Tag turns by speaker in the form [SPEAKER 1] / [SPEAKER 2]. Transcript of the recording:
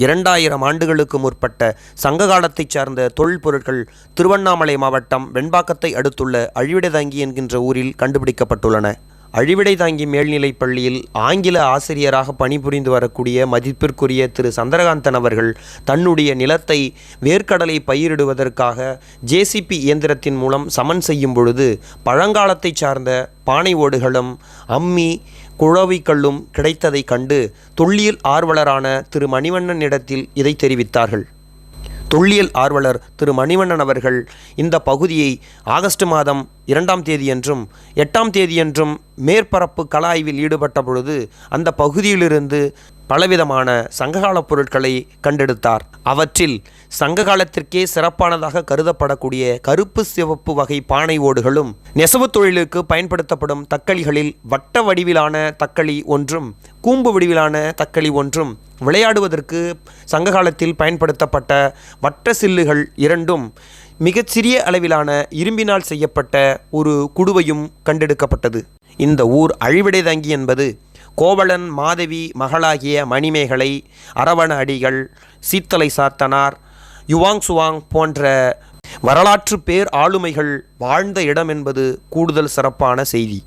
[SPEAKER 1] 2000 ஆண்டுகளுக்கு முற்பட்ட சங்க காலத்தைச் சார்ந்த தொல்பொருட்கள் திருவண்ணாமலை மாவட்டம் வெண்பாக்கத்தை அடுத்துள்ள அழிவிடைதாங்கி என்கின்ற ஊரில் கண்டுபிடிக்கப்பட்டுள்ளன. அழிவிடைதாங்கி மேல்நிலைப் பள்ளியில் ஆங்கில ஆசிரியராக பணிபுரிந்து வரக்கூடிய மதிப்பிற்குரிய திரு சந்திரகாந்தன் அவர்கள் தன்னுடைய நிலத்தை வேர்க்கடலை பயிரிடுவதற்காக ஜேசிபி இயந்திரத்தின் மூலம் சமன் செய்யும் பொழுது பழங்காலத்தைச் சார்ந்த பானை ஓடுகளும் அம்மி குழவிக்கல்லும் கிடைத்ததை கண்டு தொல்லியல் ஆர்வலரான திரு மணிவண்ணனிடத்தில் இதை தெரிவித்தார்கள். தொல்லியல் ஆர்வலர் திரு மணிவண்ணன் அவர்கள் இந்த பகுதியை ஆகஸ்ட் மாதம் 2ஆம் தேதியன்றும் 8ஆம் தேதியன்றும் மேற்பரப்பு கள ஆய்வில் ஈடுபட்ட பொழுது அந்த பகுதியிலிருந்து பலவிதமான சங்ககால பொருட்களை கண்டெடுத்தார். அவற்றில் சங்ககாலத்திற்கே சிறப்பானதாக கருதப்படக்கூடிய கருப்பு சிவப்பு வகை பானை ஓடுகளும் நெசவு தொழிலுக்கு பயன்படுத்தப்படும் தக்களிகளில் வட்ட வடிவிலான தக்களி ஒன்றும் கூம்பு வடிவிலான தக்களி ஒன்றும் விளையாடுவதற்கு சங்ககாலத்தில் பயன்படுத்தப்பட்ட வட்ட சில்லுகள் 2ம் மிகச்சிறிய அளவிலான இரும்பினால் செய்யப்பட்ட ஒரு குடுவையும் கண்டெடுக்கப்பட்டது. இந்த ஊர் அழிவிடைதாங்கி என்பது கோவலன் மாதவி மகளாகிய மணிமேகலை, அரவண அடிகள், சீத்தலை சாத்தனார், யுவாங் சுவாங் போன்ற வரலாற்று பேர் ஆளுமைகள் வாழ்ந்த இடம் என்பது கூடுதல் சிறப்பான செய்தி.